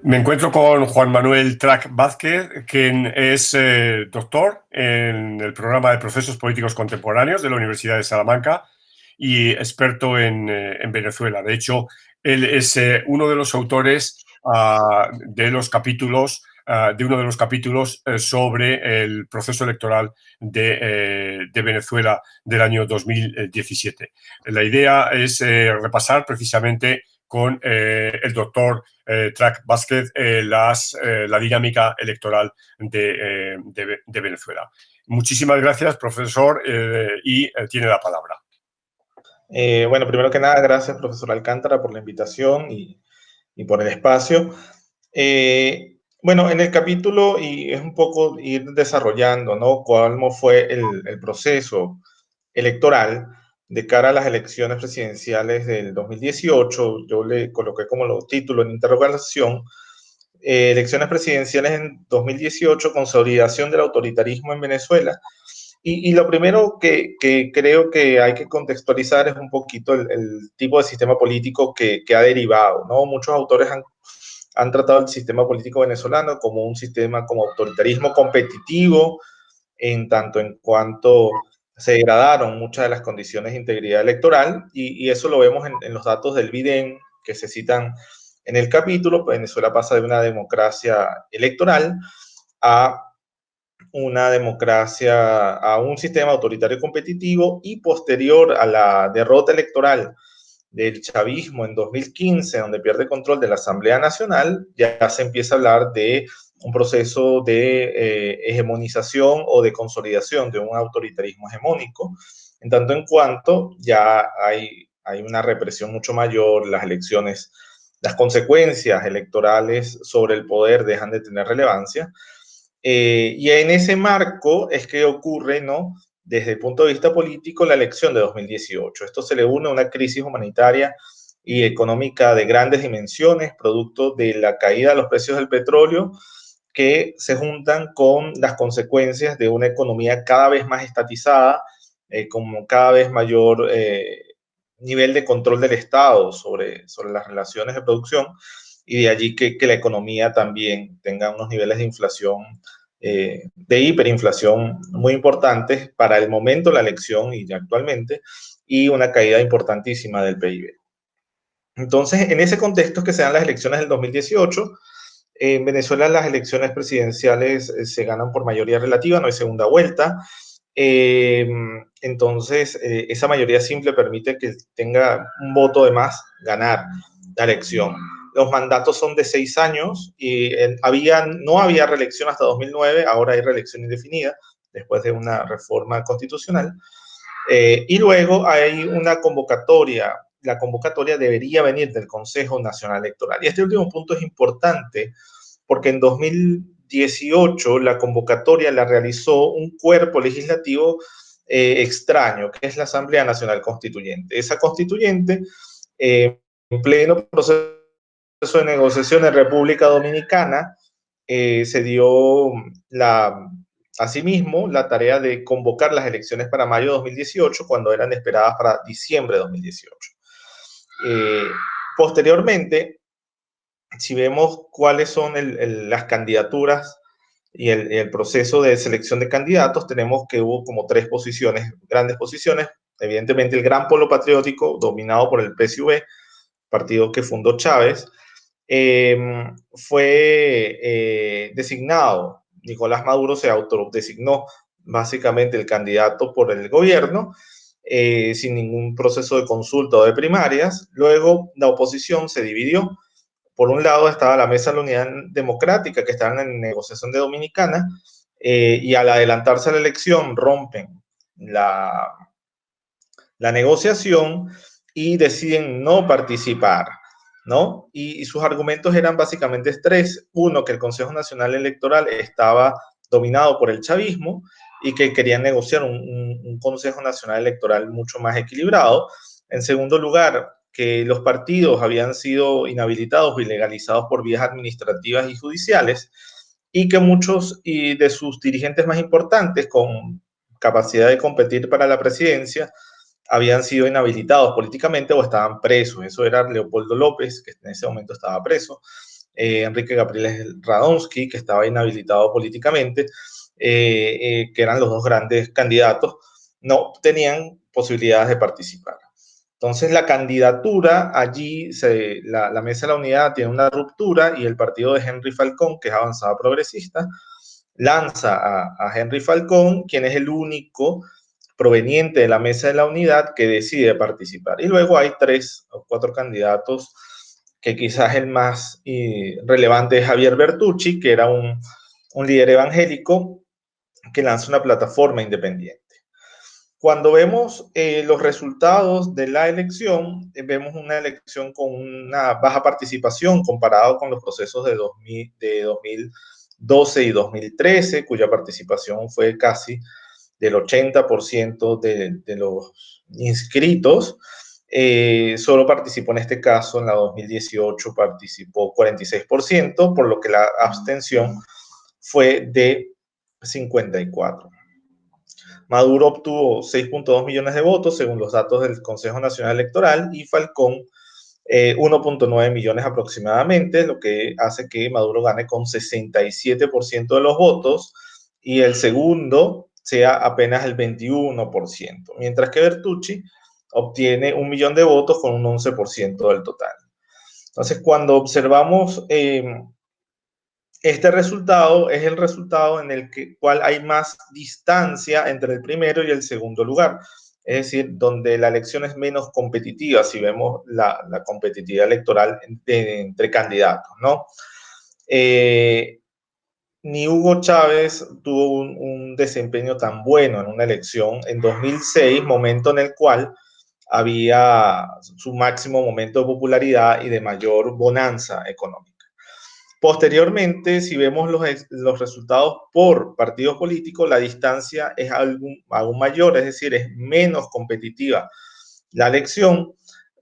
Me encuentro con Juan Manuel Trac Vázquez, quien es doctor en el programa de Procesos Políticos Contemporáneos de la Universidad de Salamanca y experto en Venezuela. De hecho, él es uno de los autores de los capítulos, de uno de los capítulos sobre el proceso electoral de Venezuela del año 2017. La idea es repasar precisamente con el doctor Trac Vázquez la dinámica electoral de Venezuela. Muchísimas gracias, profesor, y tiene la palabra. Bueno, primero que nada, gracias, profesor Alcántara, por la invitación y por el espacio. Bueno, en el capítulo, y es un poco ir desarrollando, ¿no?, cómo fue el proceso electoral de cara a las elecciones presidenciales del 2018. Yo le coloqué como título en interrogación, elecciones presidenciales en 2018, consolidación del autoritarismo en Venezuela. Y lo primero que creo que hay que contextualizar es un poquito el tipo de sistema político que ha derivado, ¿no? Muchos autores han tratado el sistema político venezolano como un sistema como autoritarismo competitivo, en tanto en cuanto se degradaron muchas de las condiciones de integridad electoral, y eso lo vemos en los datos del BIDEN que se citan en el capítulo. Venezuela pasa de una democracia electoral a una democracia, a un sistema autoritario competitivo, y posterior a la derrota electoral del chavismo en 2015, donde pierde control de la Asamblea Nacional, ya se empieza a hablar de un proceso de hegemonización o de consolidación de un autoritarismo hegemónico, en tanto en cuanto ya hay una represión mucho mayor, las elecciones, las consecuencias electorales sobre el poder dejan de tener relevancia. Y en ese marco es que ocurre, ¿no?, desde el punto de vista político, la elección de 2018. Esto se le une a una crisis humanitaria y económica de grandes dimensiones, producto de la caída de los precios del petróleo, que se juntan con las consecuencias de una economía cada vez más estatizada, con cada vez mayor nivel de control del Estado sobre las relaciones de producción, y de allí que la economía también tenga unos niveles de inflación, de hiperinflación muy importantes para el momento de la elección y ya actualmente, y una caída importantísima del PIB. Entonces, en ese contexto es que se dan las elecciones del 2018. En Venezuela las elecciones presidenciales se ganan por mayoría relativa, no hay segunda vuelta. Entonces, esa mayoría simple permite que tenga un voto de más ganar la elección. Los mandatos son de 6 años y no había reelección hasta 2009, ahora hay reelección indefinida después de una reforma constitucional. Y luego hay una convocatoria. La convocatoria debería venir del Consejo Nacional Electoral. Y este último punto es importante porque en 2018 la convocatoria la realizó un cuerpo legislativo extraño, que es la Asamblea Nacional Constituyente. Esa constituyente, en pleno proceso de negociación en República Dominicana, se dio asimismo la tarea de convocar las elecciones para mayo de 2018, cuando eran esperadas para diciembre de 2018. Posteriormente, si vemos cuáles son las candidaturas y el proceso de selección de candidatos, tenemos que hubo como 3 posiciones, grandes posiciones. Evidentemente, el Gran Polo Patriótico, dominado por el PSUV, partido que fundó Chávez, fue designado. Nicolás Maduro se autodesignó básicamente el candidato por el gobierno, sin ningún proceso de consulta o de primarias. Luego la oposición se dividió. Por un lado estaba la Mesa de la Unidad Democrática, que estaban en negociación de Dominicana, y al adelantarse a la elección rompen la negociación y deciden no participar, ¿no? Y sus argumentos eran básicamente 3. Uno, que el Consejo Nacional Electoral estaba dominado por el chavismo y que querían negociar un Consejo Nacional Electoral mucho más equilibrado. En segundo lugar, que los partidos habían sido inhabilitados o ilegalizados por vías administrativas y judiciales, y que muchos de sus dirigentes más importantes con capacidad de competir para la presidencia habían sido inhabilitados políticamente o estaban presos. Eso era Leopoldo López, que en ese momento estaba preso, Enrique Capriles Radonsky, que estaba inhabilitado políticamente, que eran los dos grandes candidatos, no tenían posibilidades de participar. Entonces la candidatura allí, la Mesa de la Unidad tiene una ruptura y el partido de Henry Falcón, que es Avanzada Progresista, lanza a Henry Falcón, quien es el único proveniente de la Mesa de la Unidad que decide participar. Y luego hay 3 o 4 candidatos, que quizás el más relevante es Javier Bertucci, que era un líder evangélico que lanza una plataforma independiente. Cuando vemos los resultados de la elección, vemos una elección con una baja participación comparado con los procesos de 2012 y 2013, cuya participación fue casi del 80% de los inscritos. Solo participó en este caso, en la 2018 participó 46%, por lo que la abstención fue de 54%. Maduro obtuvo 6.2 millones de votos según los datos del Consejo Nacional Electoral y Falcón 1.9 millones aproximadamente, lo que hace que Maduro gane con 67% de los votos y el segundo sea apenas el 21%, mientras que Bertucci obtiene 1 millón de votos con un 11% del total. Entonces, cuando observamos este resultado, es el resultado en el cual hay más distancia entre el primero y el segundo lugar, es decir, donde la elección es menos competitiva, si vemos la competitividad electoral entre candidatos, ¿no? Ni Hugo Chávez tuvo un desempeño tan bueno en una elección en 2006, momento en el cual había su máximo momento de popularidad y de mayor bonanza económica. Posteriormente, si vemos los resultados por partidos políticos, la distancia es aún mayor, es decir, es menos competitiva la elección,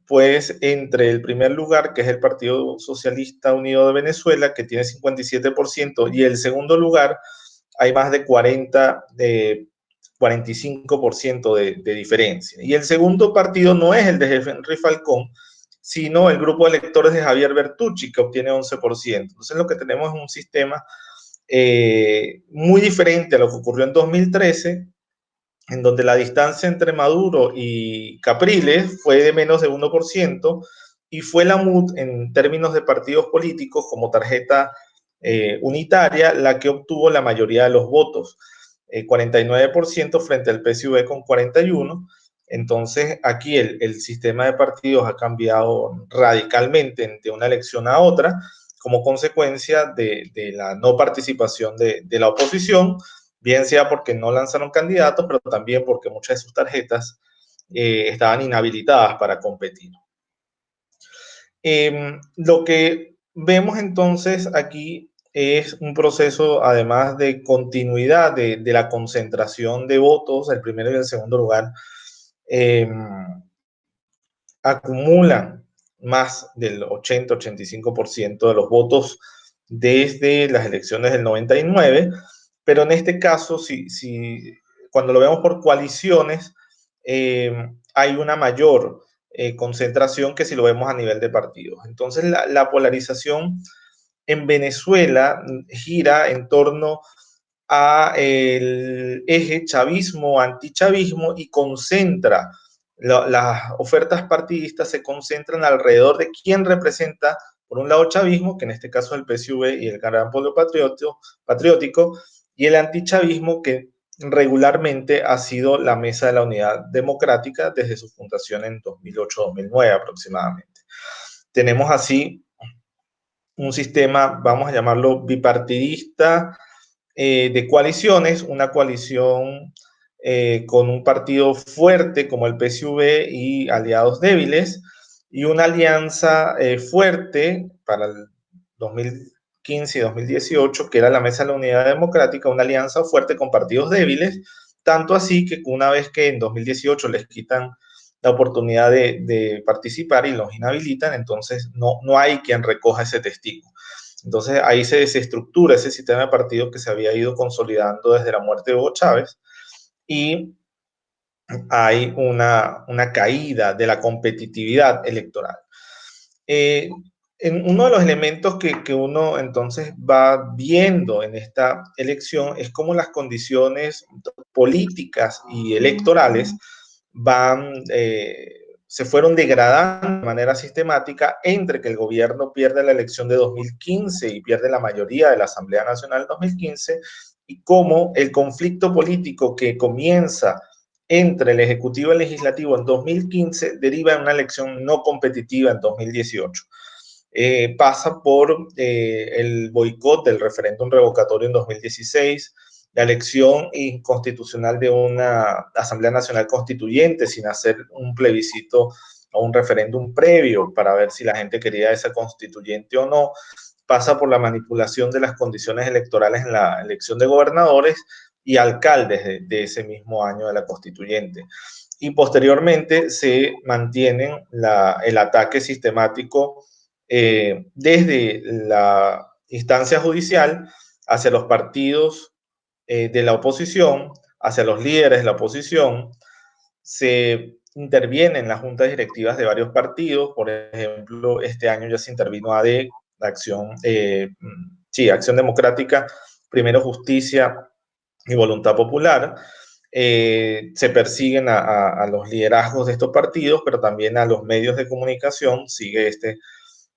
pues entre el primer lugar, que es el Partido Socialista Unido de Venezuela, que tiene 57%, y el segundo lugar, hay más de 45% de diferencia. Y el segundo partido no es el de Henry Falcón, sino el grupo de electores de Javier Bertucci, que obtiene 11%. Entonces lo que tenemos es un sistema muy diferente a lo que ocurrió en 2013, en donde la distancia entre Maduro y Capriles fue de menos de 1%, y fue la MUD, en términos de partidos políticos, como tarjeta unitaria, la que obtuvo la mayoría de los votos, 49% frente al PSUV con 41%. Entonces, aquí el sistema de partidos ha cambiado radicalmente de una elección a otra, como consecuencia de la no participación de la oposición, bien sea porque no lanzaron candidatos, pero también porque muchas de sus tarjetas estaban inhabilitadas para competir. Lo que vemos entonces aquí es un proceso, además de continuidad de la concentración de votos, el primero y el segundo lugar acumulan más del 80-85% de los votos desde las elecciones del 99, pero en este caso, cuando lo vemos por coaliciones, hay una mayor concentración que si lo vemos a nivel de partidos. Entonces, la polarización en Venezuela gira en torno a el eje chavismo-antichavismo y concentra las ofertas partidistas, se concentran alrededor de quién representa, por un lado, chavismo, que en este caso es el PSUV y el Gran Polo Patriótico, y el antichavismo, que regularmente ha sido la Mesa de la Unidad Democrática desde su fundación en 2008-2009 aproximadamente. Tenemos así un sistema, vamos a llamarlo bipartidista, de coaliciones, una coalición con un partido fuerte como el PSUV y aliados débiles, y una alianza fuerte para el 2015 y 2018, que era la Mesa de la Unidad Democrática, una alianza fuerte con partidos débiles, tanto así que una vez que en 2018 les quitan la oportunidad de participar y los inhabilitan, entonces no hay quien recoja ese testigo. Entonces ahí se desestructura ese sistema de partidos que se había ido consolidando desde la muerte de Hugo Chávez, y hay una caída de la competitividad electoral. uno de los elementos que uno entonces va viendo en esta elección es cómo las condiciones políticas y electorales se fueron degradando de manera sistemática entre que el gobierno pierde la elección de 2015 y pierde la mayoría de la Asamblea Nacional de 2015, y cómo el conflicto político que comienza entre el Ejecutivo y el Legislativo en 2015 deriva en una elección no competitiva en 2018. Pasa por el boicot del referéndum revocatorio en 2016, la elección inconstitucional de una Asamblea Nacional Constituyente sin hacer un plebiscito o un referéndum previo para ver si la gente quería esa constituyente o no, pasa por la manipulación de las condiciones electorales en la elección de gobernadores y alcaldes de ese mismo año de la constituyente. Y posteriormente se mantienen el ataque sistemático desde la instancia judicial hacia los partidos de la oposición, hacia los líderes de la oposición. Se interviene en las juntas directivas de varios partidos. Por ejemplo, este año ya se intervino AD, Acción Democrática, Primero Justicia y Voluntad Popular. Se persiguen a los liderazgos de estos partidos, pero también a los medios de comunicación. Sigue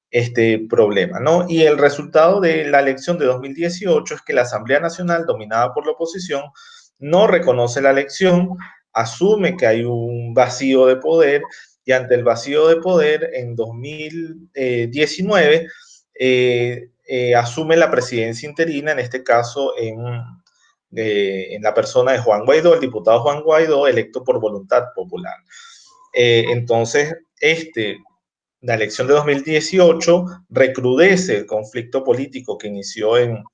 este problema, ¿no? Y el resultado de la elección de 2018 es que la Asamblea Nacional, dominada por la oposición, no reconoce la elección, asume que hay un vacío de poder, y ante el vacío de poder en 2019 asume la presidencia interina, en este caso en la persona de Juan Guaidó, el diputado Juan Guaidó, electo por voluntad popular. Entonces, la elección de 2018 recrudece el conflicto político que inició en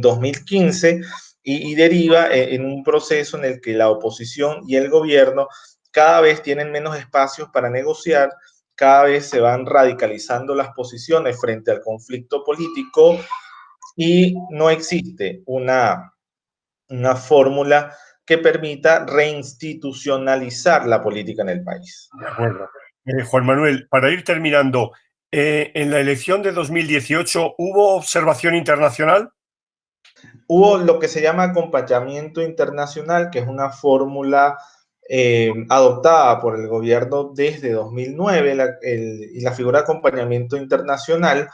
2015 y deriva en un proceso en el que la oposición y el gobierno cada vez tienen menos espacios para negociar, cada vez se van radicalizando las posiciones frente al conflicto político y no existe una fórmula que permita reinstitucionalizar la política en el país. De acuerdo. Juan Manuel, para ir terminando, ¿en la elección de 2018 hubo observación internacional? Hubo lo que se llama acompañamiento internacional, que es una fórmula adoptada por el gobierno desde 2009, y la figura de acompañamiento internacional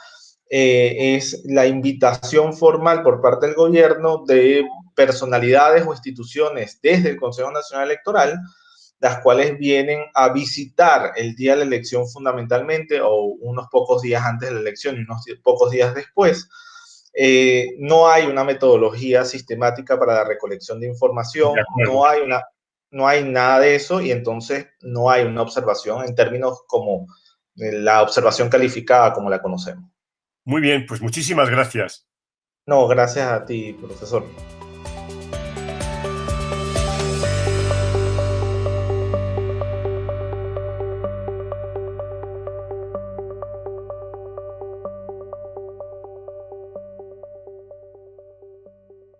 es la invitación formal por parte del gobierno de personalidades o instituciones desde el Consejo Nacional Electoral, las cuales vienen a visitar el día de la elección fundamentalmente, o unos pocos días antes de la elección y unos pocos días después. No hay una metodología sistemática para la recolección de información, no hay nada de eso, y entonces no hay una observación en términos como la observación calificada como la conocemos. Muy bien, pues muchísimas gracias. No, gracias a ti, profesor.